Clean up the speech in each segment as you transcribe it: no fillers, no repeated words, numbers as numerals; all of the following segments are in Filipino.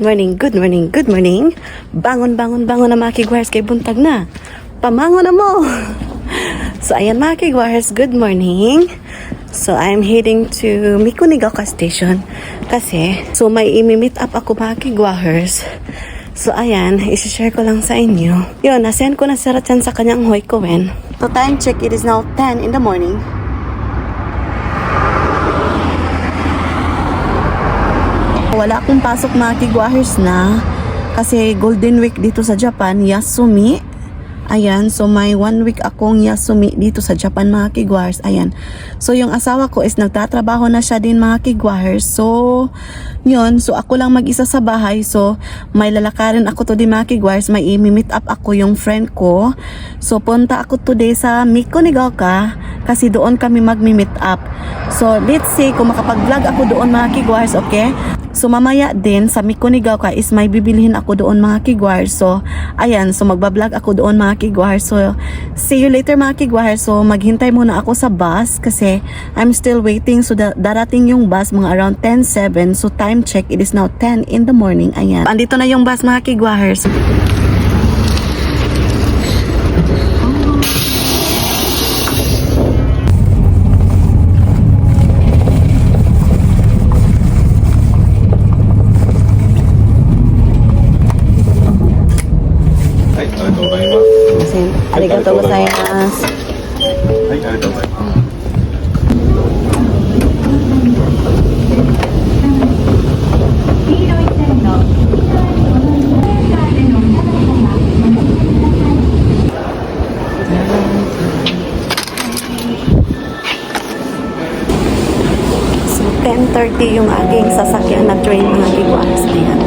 morning, good morning, good morning. Bangon, bangon, bangon na mga kigwars kay buntag na. Pamangon na mo. So ayan mga kigwars, good morning. So I'm heading to Mikunigaoka Station kasi so may imi-meet up ako mga kigwars. So ayan, isi-share ko lang sa inyo. Yun, nasend ko na si Ratchan sa kanyang Hoikoen. So time check, it is now 10 in the morning. Wala akong pasok mga kigwahers na kasi Golden Week dito sa Japan, Yasumi. Ayan, so may 1 week akong Yasumi dito sa Japan mga kigwahers. Ayan, so yung asawa ko is nagtatrabaho na siya din mga kigwahers. So yun, so ako lang mag-isa sa bahay. So may lalakarin ako today mga kigwahers. May i-meet up ako yung friend ko. So punta ako today sa Mikunigaoka kasi doon kami mag-meet up. So let's see kung makapag-vlog ako doon mga kigwahers, okay? So mamaya din sa Mikunigaoka is may bibilihin ako doon mga kigwahers. So ayan, so magbablog ako doon mga kigwahers. So see you later mga kigwahers. So maghintay muna ako sa bus kasi I'm still waiting. So darating yung bus mga around 10:07. So time check, it is now 10 in the morning. Ayan, andito na yung bus mga kigwahers. Arigatou gozaimasu. はい、ありがとうございます。So 10:30 yung aking sasakyan na train mga kigwahers. Ayan.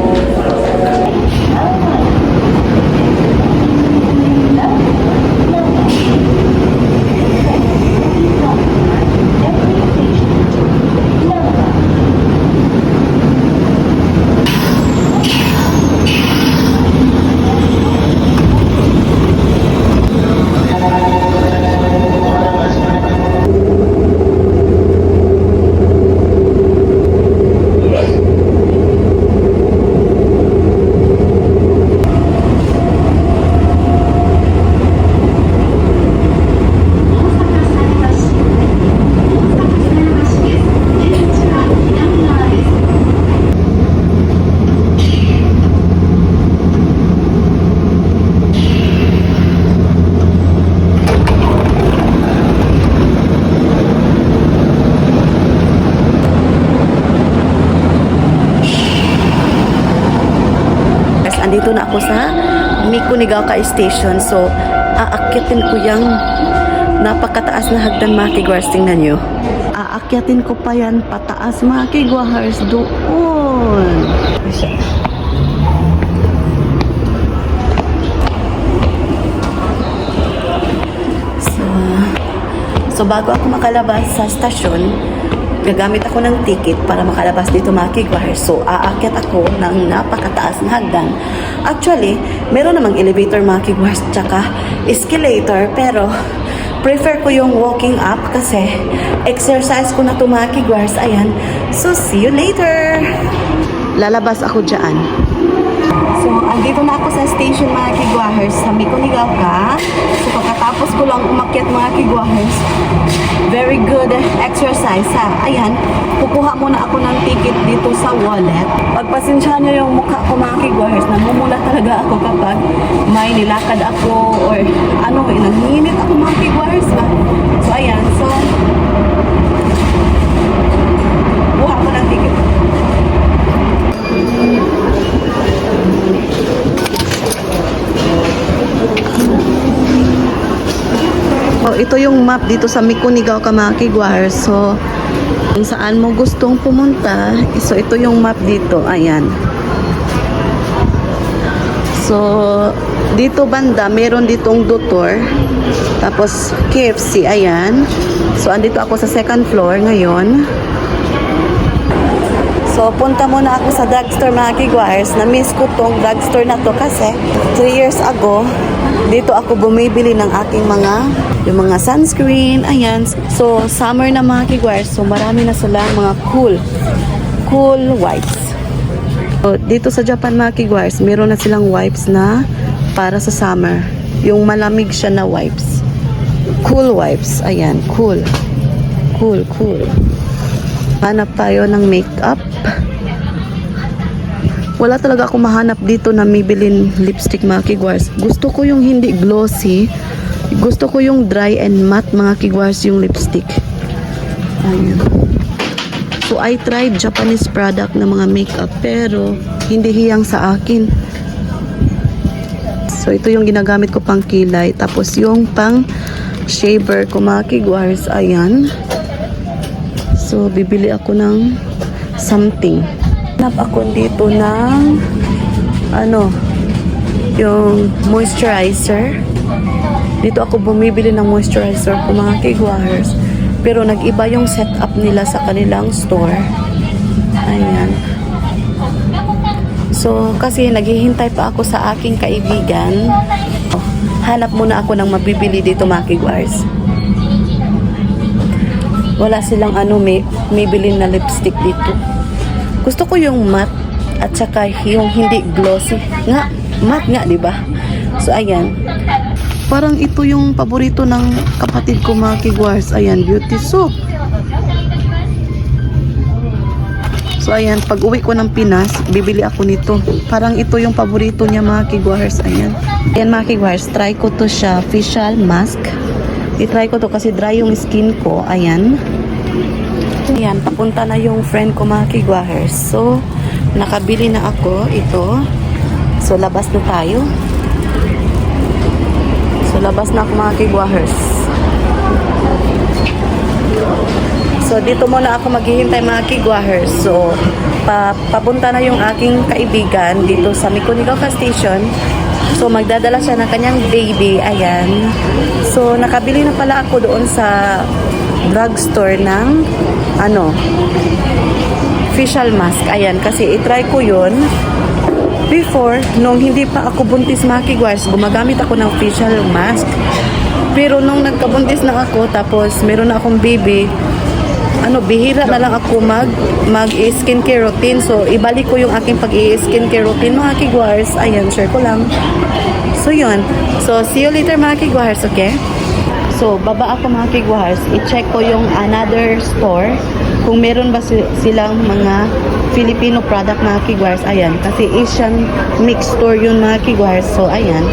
Andito na ako sa Mikunigaoka Station. So, aakyatin ko yung napakataas na hagdan mga kigwahers. Tingnan nyo. Aakyatin ko pa yan pataas mga kigwahers doon. So bago ako makalabas sa stasyon, gagamit ako ng ticket para makalabas dito mga kigwahers. So, aakyat ako ng napakataas na hagdan. Actually, meron namang elevator mga kigwahers tsaka escalator, pero prefer ko yung walking up kasi exercise ko na ito mga kigwahers. Ayan. So, see you later! Lalabas ako dyan. So, andito na ako sa station mga kigwahers sa Mikunigaoka. So, pagkatapos ko lang umakyat mga kigwahers, very good exercise ha. Ayan, kukuha muna ako ng ticket dito sa wallet. Pagpasensya nyo yung mukha ko mga kigwahers, namumula talaga ako kapag may nilakad ako or ano, nanginit ako mga kigwahers ba. So ayan, so kuha ko ng ticket. So, ito yung map dito sa Mikunigaoka mga kigwahers. So, kung saan mo gustong pumunta, so ito yung map dito. Ayan. So, dito banda, meron ditong Dotor. Tapos, KFC. Ayan. So, andito ako sa second floor ngayon. So, punta muna ako sa drugstore mga kigwahers. Na-miss ko tong drugstore na to kasi 3 years ago, dito ako bumibili ng aking yung mga sunscreen, ayan. So, summer na mga kigwahers. So, marami na sila mga cool wipes. So, dito sa Japan mga kigwars, meron na silang wipes na para sa summer. Yung malamig siya na wipes. Cool wipes. Ayan, cool. Cool, cool. Hanap tayo ng makeup. Wala talaga ako mahanap dito na Maybelline lipstick mga kigwars. Gusto ko yung hindi glossy. Gusto ko yung dry and matte mga kigwars yung lipstick. Ayan. So, I tried Japanese product na mga makeup pero hindi hiyang sa akin. So, ito yung ginagamit ko pang kilay. Tapos, yung pang shaver ko mga kigwars. Ayan. So, bibili ako ng something. Hanap ako dito ng yung moisturizer. Dito ako bumibili ng moisturizer ko mga kigwars. Pero nag-iba yung setup nila sa kanilang store. Ayan. So, kasi naghihintay pa ako sa aking kaibigan. Oh, hanap muna ako ng mabibili dito mga kigwars. Wala silang Maybelline na lipstick dito. Gusto ko yung matte at saka yung hindi glossy. Nga, matte nga, di ba? So, ayan. Parang ito yung paborito ng kapatid ko mga kigwars. Ayan, beauty soap. So, ayan, pag uwi ko ng Pinas, bibili ako nito. Parang ito yung paborito niya mga kigwars. Ayan. Ayan mga kigwars, try ko to siya. Facial mask. I-try ko to kasi dry yung skin ko. Ayan. Ayan, papunta na yung friend ko mga kigwars. So, nakabili na ako ito. So, labas na tayo. So, labas na ako mga kigwahers. So, dito muna ako maghihintay mga kigwahers. So, papunta na yung aking kaibigan dito sa Mikunigaoka Station. So, magdadala siya ng kanyang baby. Ayan. So, nakabili na pala ako doon sa drugstore ng facial mask. Ayan, kasi itry ko yun. Before, nung hindi pa ako buntis mga kigwars, gumagamit ako ng facial mask. Pero nung nagkabuntis na ako, tapos meron na akong baby, bihira na lang ako mag-skincare routine. So, ibalik ko yung aking pag-i-skincare routine mga kigwars. Ayan, share ko lang. So, yun. So, see you later mga kigwars, okay? So, baba ako mga kigwars. I-check ko yung another store kung meron ba silang mga Filipino product mga kigwars. Ayan, kasi Asian mix store yun mga kigwars. So, ayan.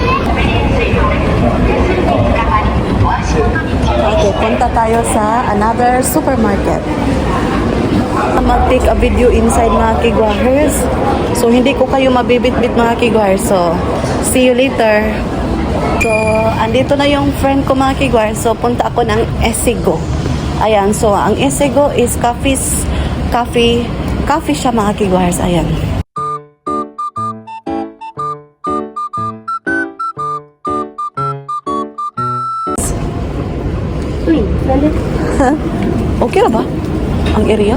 Okay, punta tayo sa another supermarket. Mag-take a video inside mga kigwars. So, hindi ko kayo mabibit-bit mga kigwars. So, see you later. So, andito na yung friend ko mga kigwars. So, punta ako ng Essego. Ayan, so, ang Essego is coffee siya mga kigwars. Ayan. Okay na ba? Ang area?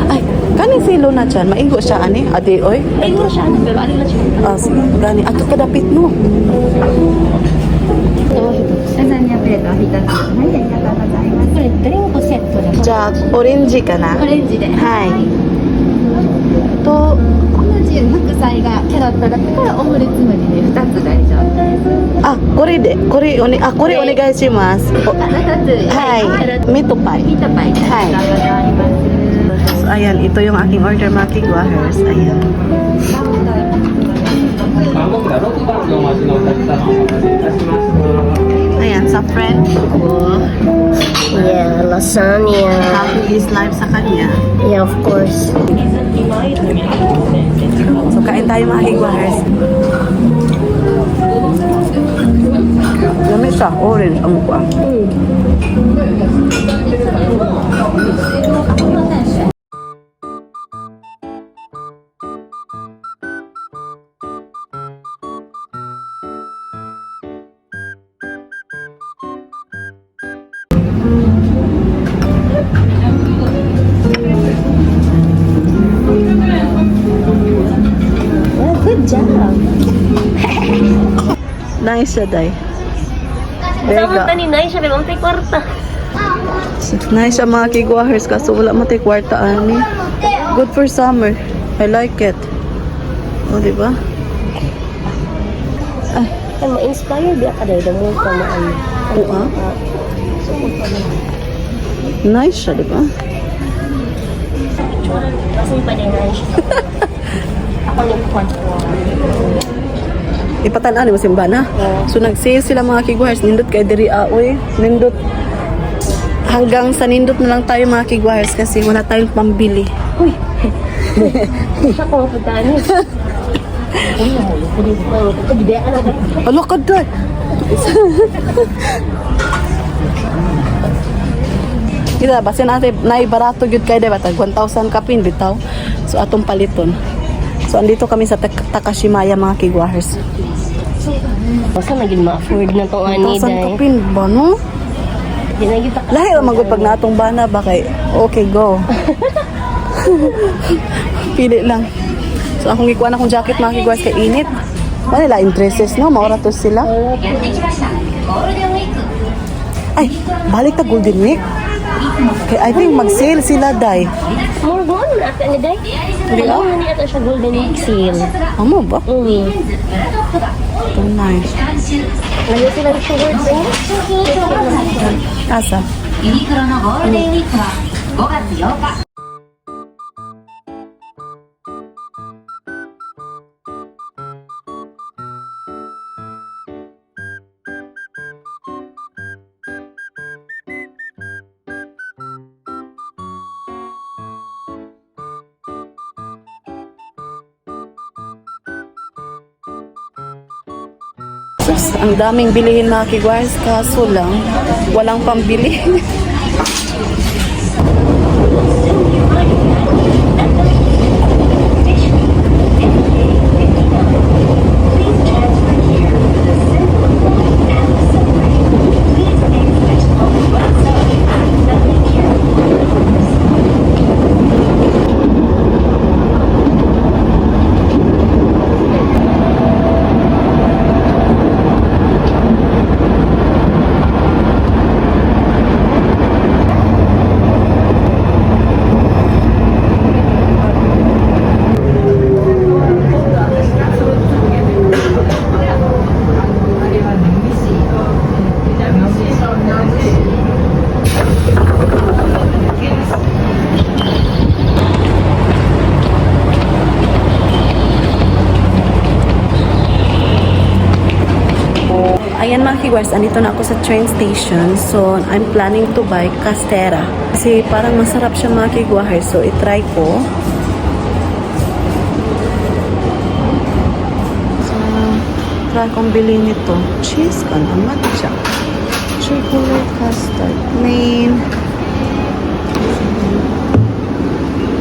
Ay, kaning silo na dyan. Maingo siya, ani? Adi, oy? Maingo siya, pero ano na siya? Ah, sige. Gani. Ato kadapit, no? ラザニアプレートは2つ。はい、ありがとうございます。これドリンクセットで。じゃあ、オレンジかな？オレンジで。はい。と、同じ副菜がキャロットだったらオムレツ無理で2つ大丈夫です。あ、これお願いします。お2つ。はい。メトパイ。ミートパイで。ありがとうございます。 So, ayan, ito yung aking order mga kigwahers. Ayan. Ayan, sa friend ko. Yeah, lasagna. Happy is life sa kanya. Yeah, of course. So, kain tayo mga kigwahers. Lamig siya, orange ang mukha. Well, good job. Nice siya, day. Sa unta ni Nay, siya may kwarta. Nice siya mga kigwahers kaso wala mo tayo kwarta ani. Good for summer. I like it. O, diba? Ay, Kan ma-inspire di ka dahil mo ka maan. oo ah. Nice siya, diba? Kasi pa din na siya. Ako yung kwarto. Ipatanaan mo simba na. So nag-sale sila mga kiguahers, nindot kay diri aoy, nindot hanggang sa nindot na lang tayo mga kiguahers kasi wala tayong pambili. Uy! Siya ko pagdaan eh. Uy, namulo ko din. Kabidaan na ka. Alo ka dai. Kita basin ate nay barato gyud kay diba tag 1,000 kapin bitaw. So atong paliton. So andito kami sa Takashimaya mga kiguahers. Basta naging ma-afford na itong ani 1,000 dahil. kapin ba no? Di na kita Lahi ra magud pag natong bana ba kay okay go. Pili lang. So akong ikuan akong jacket mga kiguahers kay init. Wala la interests no, maura to sila. Ay, balik ta Golden Week. Kay I think mag-sale sila dai. More go ano ata ni day? Hindi Alam ah. mo ni ata siya golden week sale. Amo ba? Mm. Nice. Lagi sila ng sugar sa inyo. Asa? ユニクロのゴールデンウィークは5月8日 Sus, ang daming bilihin mga kiguahers kaso lang walang pambili. Ayan mga kiguahers, andito na ako sa train station. So, I'm planning to buy Castera. Kasi parang masarap siya mga kiguahers. So, itry ko. So, try kong bilhin nito. Cheese ka na, matcha. Chocolate custard. Plain.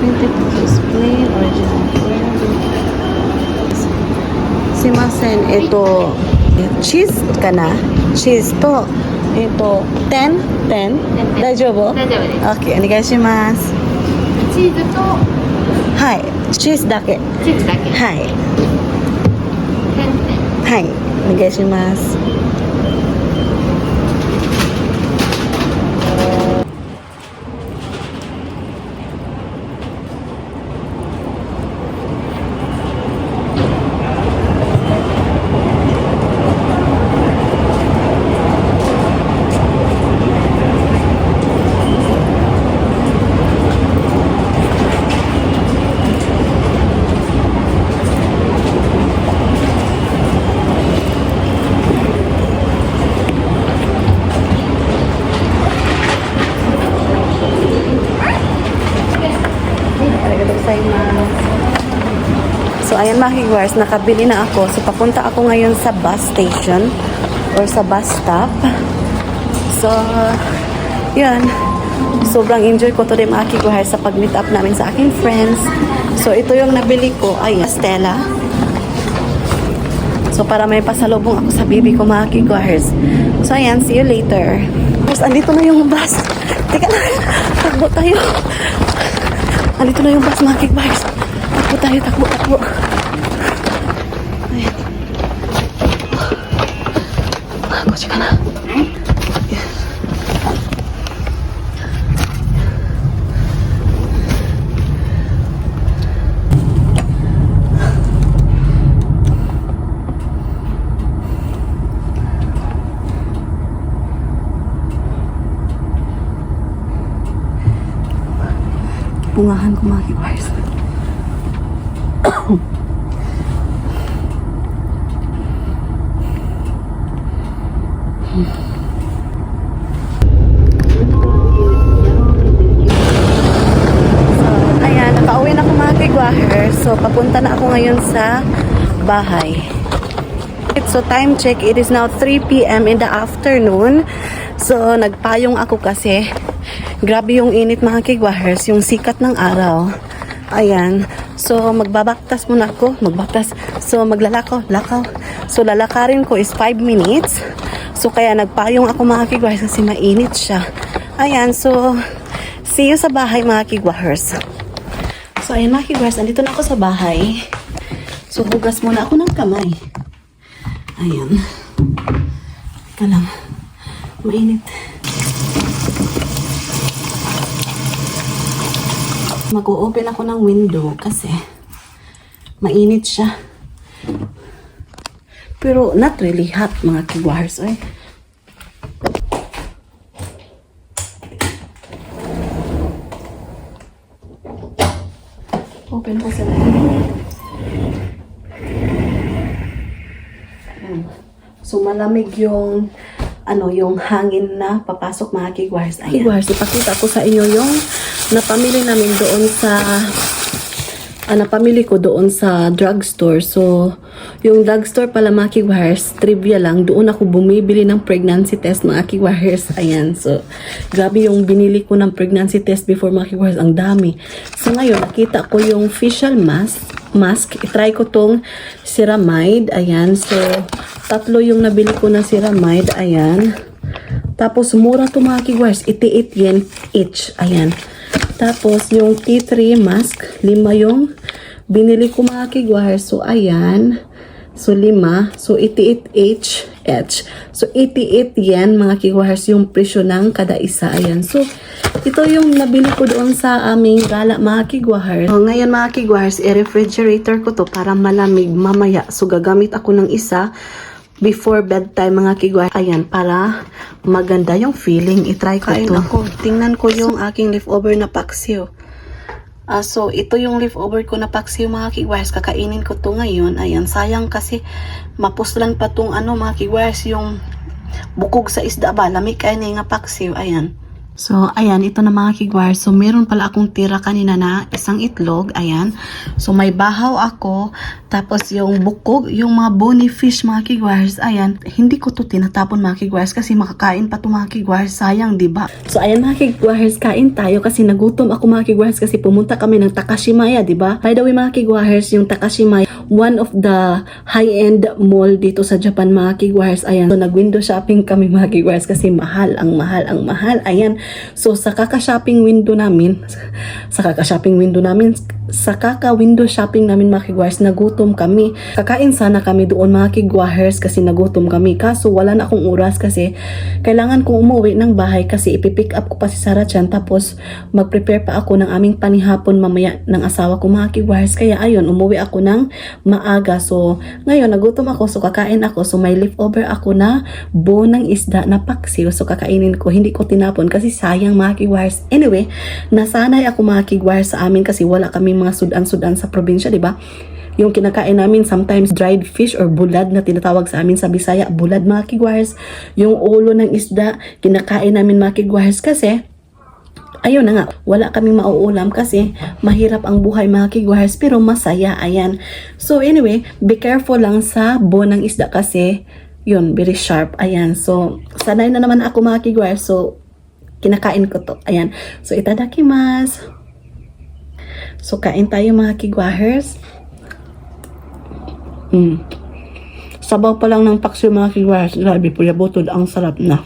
20 pesos. Plain, original. Simasen, ito. Cheese ka na? Cheese to. Ito, 10? 10? 大丈夫? 大丈夫です。 Okay, お願いします。チーズとはい。チーズだけ。チーズだけ。はい。点々。はい。お願いします。So, ayan mga kiguahers, nakabili na ako. So, papunta ako ngayon sa bus station or sa bus stop. So, yun. Sobrang enjoy ko today mga kiguahers sa pag-meet up namin sa aking friends. So, ito yung nabili ko. Ay, Stella. So, para may pasalubong ako sa baby ko mga kiguahers. So, ayan. See you later. Tapos, andito na yung bus. Teka na. Takbo tayo. Andito na yung bus mga kiguahers. Takbo tayo, takbo, takbo. Ayan. Kotse ka na. bungahan ko mga kigwars. Ayan, nakauwi na ako mga kigwahers. So, papunta na ako ngayon sa bahay. So, time check. It is now 3 p.m. in the afternoon. So, nagpayong ako kasi grabe yung init mga kigwahers, yung sikat ng araw. Ayan. So, magbabaktas muna ako. So, maglalakaw. So, lalakarin ko is 5 minutes. So, kaya nagpayong ako mga kigwahers kasi mainit siya. Ayan. So, see you sa bahay mga kigwahers. So, ayan mga kigwahers, andito na ako sa bahay. So, hugas muna ako ng kamay. Ayan. Teka lang. Mainit. Mag-o-open ako ng window kasi mainit siya. Pero not really hot mga kigwahers. Ay. Open ko sa so malamig yung yung hangin na papasok mga kigwars. Kigwars, ipakita ko sa inyo yung napamili namin doon sa napamili ko doon sa drugstore. So, yung drugstore pala mga kigwars, trivia lang, doon ako bumibili ng pregnancy test mga kigwars. Ayan, so, grabe yung binili ko ng pregnancy test before mga kigwars, ang dami. So, ngayon, nakita ko yung facial mask. I-try ko tong ceramide. Ayan, so, 3 yung nabili ko na ceramide. Ayan. Tapos, mura to mga kigwars, 88 yen each. Ayan. Tapos, yung T3 mask, 5 yung binili ko mga kigwars. So, ayan. So, 5. So, 88 each. So, 88 yen mga kigwars yung presyo ng kada isa. Ayan. So, ito yung nabili ko doon sa aming gala mga kigwars. So, ngayon mga kigwars, i-refrigerator ko to para malamig mamaya. So, gagamit ako ng isa before bedtime mga kigwars. Ayan, para maganda yung feeling. I-try ko ito. Tingnan ko yung aking leftover na paksiw. So, ito yung leftover ko na paksiw mga kigwars. Kakainin ko to ngayon. Ayan, sayang kasi mapuslan pa tong mga kigwars, yung bukog sa isda ba. Lamig kayo nga paksiw. Ayan. So, ayan, ito na mga kigwars. So, meron pala akong tira kanina na isang itlog. Ayan. So, may bahaw ako. Tapos, yung bukog, yung mga bony fish mga kigwars. Ayan. Hindi ko to tinatapon mga kigwars kasi makakain pa to mga kigwars. Sayang, diba? So, ayan mga kigwars, kain tayo kasi nagutom ako mga kigwars kasi pumunta kami ng Takashimaya, diba? By the way mga kigwars, yung Takashimaya, one of the high-end mall dito sa Japan mga kigwars. Ayan. So, nag-window shopping kami mga kigwars kasi mahal. Ayan. So, sa kaka-window shopping namin mga kigwars, nagutom kami. Kakain sana kami doon mga kigwars kasi nagutom kami. Kaso, wala na akong oras kasi kailangan kong umuwi ng bahay kasi ipipick up ko pa si Sarah Chan tapos mag-prepare pa ako ng aming panihapon mamaya ng asawa ko mga kigwars. Kaya, ayun, umuwi ako ng maaga. So, ngayon, nagutom ako. So, kakain ako. So, may leftover ako na buo ng isda na paksiw. So, kakainin ko. Hindi ko tinapon kasi sayang mga kigwars. Anyway, nasanay ako mga kigwars sa amin kasi wala kami mga sudan-sudan sa probinsya, di ba? Yung kinakain namin sometimes dried fish or bulad na tinatawag sa amin sa Bisaya, bulad mga kigwars. Yung ulo ng isda, kinakain namin mga kigwars kasi ayun na nga, wala kaming mauulam kasi mahirap ang buhay mga kigwars pero masaya, ayan. So anyway, be careful lang sa buo ng isda kasi yun, very sharp, ayan. So, sanay na naman ako mga kigwars, so kinakain ko to, ayan. So, itadakimasu. So, kain tayo mga kigwars. Sabaw pa lang ng paksiw mga kigwars, grabe po, butod, ang sarap na.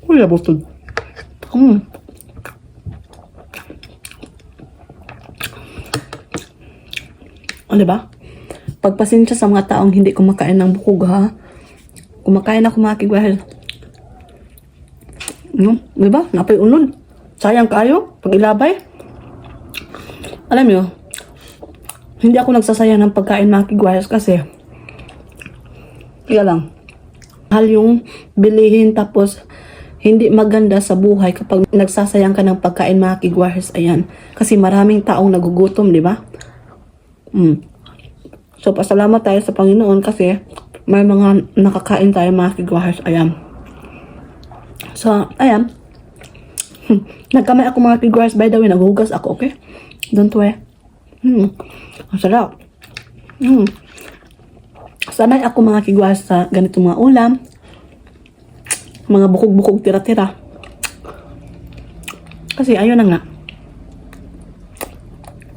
Kuya butod. O, diba? Pagpasensya sa mga taong hindi kumakain ng bukog, ha? Kumakain ako mga kigwahel. Diba? Napay unod. Sayang kayo. Pag ilabay. Alam nyo, hindi ako nagsasayang ng pagkain mga kigwahel kasi kaya lang, mahal yung bilihin tapos hindi maganda sa buhay kapag nagsasayang ka ng pagkain mga kigwahers. Ayan. Kasi maraming taong nagugutom, di ba? So, pasalamat tayo sa Panginoon kasi may mga nakakain tayo mga kigwahers. Ayan. So, ayan. Nagkamay ako mga kigwahers. By the way, naghugas ako, okay? Don't worry. Ang sarap. Sanay ako mga kigwahers sa ganitong mga ulam. Mga bukog-bukog tira-tira. Kasi ayun na nga.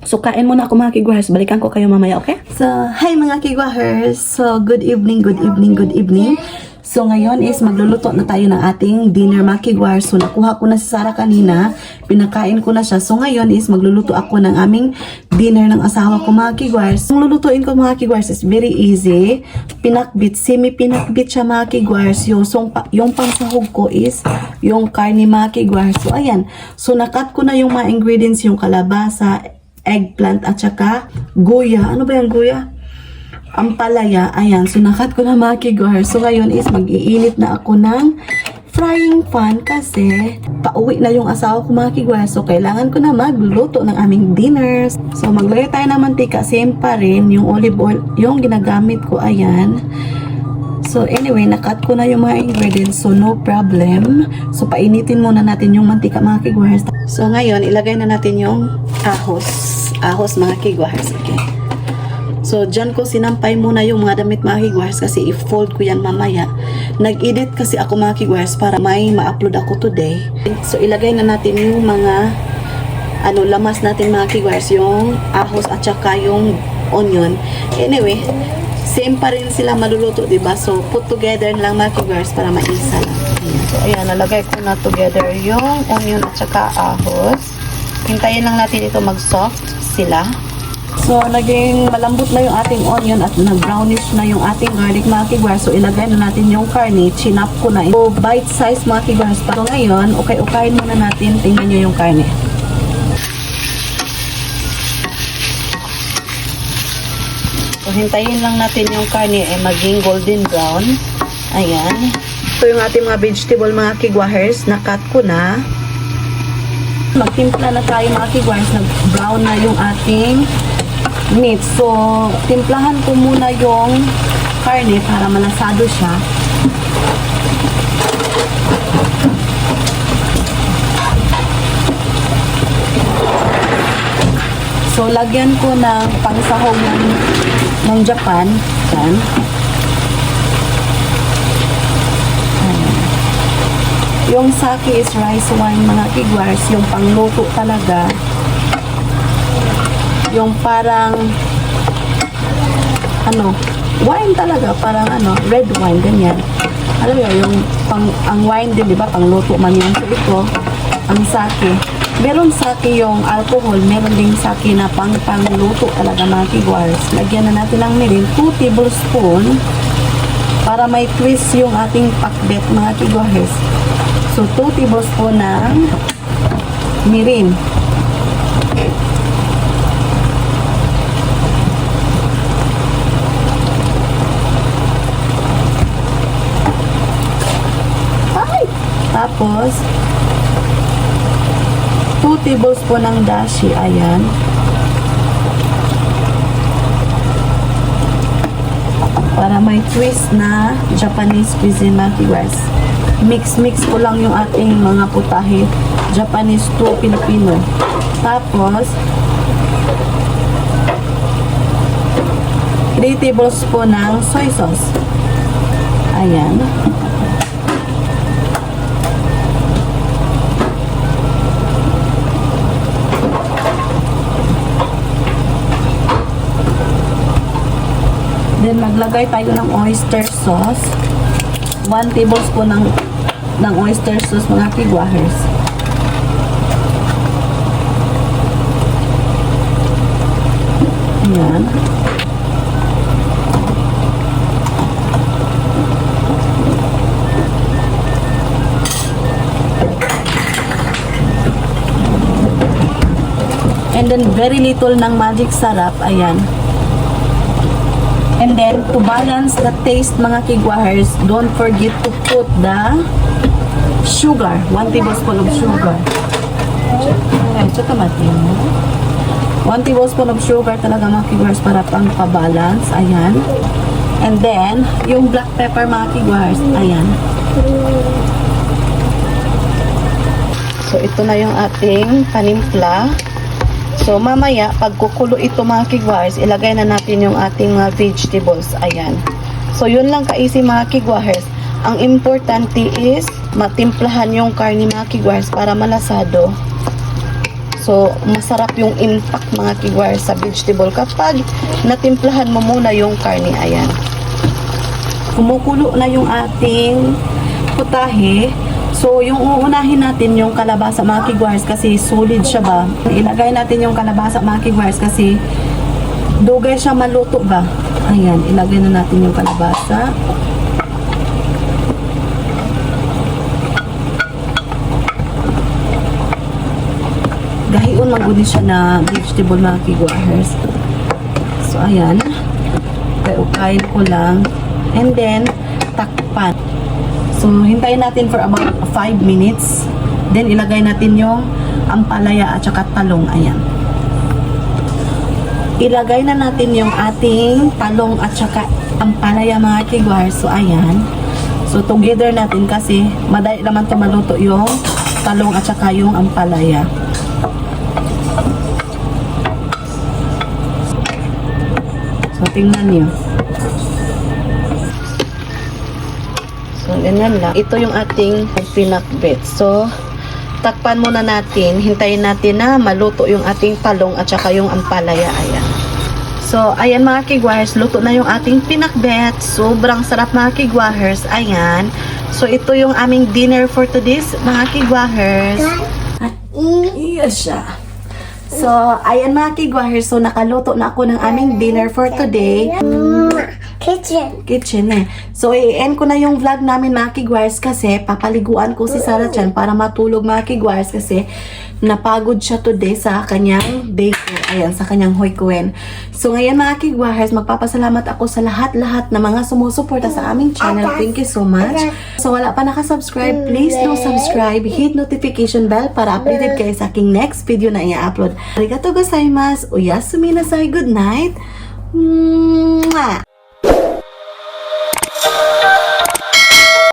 So, kain muna ako mga kigwahers. Balikan ko kayo mamaya, okay? So, hi mga kigwahers. So, good evening, good evening, good evening. So, ngayon is magluluto na tayo ng ating dinner mga kigwahers. So, nakuha ko na si Sarah kanina. Pinakain ko na siya. So, ngayon is magluluto ako ng aming dinner ng asawa ko mga kigwahers. Ang lulutuin ko mga kigwahers is very easy. Pinakbit, semi-pinakbit siya mga kigwahers. Yung pangsahog ko is yung karne mga kigwahers. So, ayan. So, nakat ko na yung mga ingredients, yung kalabasa, eggplant, at saka guya. Ano ba yung guya? Ampalaya. Ayan. So, nakat ko na mga kigwahers. So, ngayon is mag-iinit na ako ng frying pan kasi pauwi na yung asawa ko mga kigwahers. So, kailangan ko na magluto ng aming dinners. So, maglagay tayo ng mantika. Same pa rin. Yung olive oil, yung ginagamit ko. Ayan. So, anyway, nakat ko na yung mga ingredients. So, no problem. So, painitin muna natin yung mantika mga kigwahers. So, ngayon, ilagay na natin yung ahos. Ahos mga kigwahers. Okay. So, dyan ko sinampay muna yung mga damit mga kigwahers kasi i-fold ko yan mamaya. Nag-edit kasi ako mga kigwahers para may ma-upload ako today. So, ilagay na natin yung mga lamas natin mga kigwahers, yung ahos at saka yung onion. Anyway, same pa rin sila maluluto, diba? So, put together lang mga kigwahers para maisa lang. Ayan. So, ayan, nalagay ko na together yung onion at saka ahos. Hintayin lang natin ito mag-soft sila. So, naging malambot na yung ating onion at nag-brownish na yung ating garlic mga kigwahers. So, ilagay na natin yung karne. Chinap ko na. So, bite size mga kigwahers. So, ngayon, ukay-ukayin muna natin. Tingnan nyo yung karne. So, hintayin lang natin yung karne ay maging golden brown. Ayan. So, yung ating mga vegetable mga kigwahers, nakat ko na. Magtimpla na tayo mga kigwahers. Nag-brown na yung ating meat. So, timplahan ko muna yung karne para malasado siya. So, lagyan ko ng pangsahog ng Japan. Yan. Yung sake is rice wine mga kigwahers. Yung pangluto talaga. Yung parang wine talaga, parang red wine, ganyan. Alam mo yung ang wine din, di ba, pangluto man yun. So ito, ang sake. Meron sake yung alcohol, meron ding sake na pangluto talaga mga kigwahers. Lagyan na natin ng mirin, 2 tablespoon para may twist yung ating pakbet mga kigwahers. So 2 tablespoon ng mirin. Tapos, 2 tablespoon ng dashi, ayan. Para may twist na Japanese cuisine mga kigwahers. Mix ko lang yung ating mga putahe. Japanese to Filipino. Tapos, 3 tablespoon ng soy sauce. Ayan. Then, maglagay tayo ng oyster sauce. 1 tablespoon ng oyster sauce mga kigwahers. Ayan. And then, very little ng magic sarap. Ayan. And then, to balance the taste mga kigwahers, don't forget to put the sugar. 1 tablespoon of sugar. Okay, tsaka mati. 1 tablespoon of sugar talaga mga kigwars para pang pabalance. Ayan. And then, yung black pepper mga kigwars. Ayan. So, ito na yung ating panimpla. So, mamaya, pag kukulo ito mga kigwars, ilagay na natin yung ating mga vegetables. Ayan. So, yun lang ka-easy mga kigwars. Ang importante is, matimplahan yung karne mga kigwars para malasado. So, masarap yung impact mga kigwars sa vegetable kapag natimplahan mo muna yung karne. Ayan. Kumukulo na yung ating putahe. So, yung uunahin natin yung kalabasa mga kigwars kasi solid siya ba. Ilagay natin yung kalabasa mga kigwars kasi dugay siya maluto ba. Ayan, ilagay na natin yung kalabasa. Gahion maguni siya na vegetable mga kigwars. So, ayan. Ukay ko lang. And then, takpan. So, hintayin natin for about 5 minutes. Then, ilagay natin yung ampalaya at saka talong. Ayan. Ilagay na natin yung ating talong at saka ampalaya mga kigwars. So, ayan. So, together natin kasi madali naman ito maluto yung talong at saka yung ampalaya. So, tingnan nyo. So, ganyan lang. Ito yung ating pinakbit. So, takpan muna natin. Hintayin natin na maluto yung ating talong at saka yung ampalaya. Ayan. So, ayan mga kigwahers. Luto na yung ating pinakbet. Sobrang sarap mga kigwahers. Ayan. So, ito yung aming dinner for today's mga kigwahers. Iya siya. So, ayan mga kigwahers. So, nakaluto na ako ng aming dinner for today. Kitchen eh. So, i-end ko na yung vlog namin mga kigwars kasi papaliguan ko si Sarah Chan para matulog mga kigwars kasi napagod siya today sa kanyang daycare. Ayan, sa kanyang hoykuen. So, ngayon mga kigwars, magpapasalamat ako sa lahat-lahat na mga sumusuporta sa aming channel. Thank you so much. So, wala pa nakasubscribe, please do subscribe. Hit notification bell para updated kayo sa aking next video na i-upload. Arigatou gozaimasu. Oyasumi nasai. Good night. Mwah!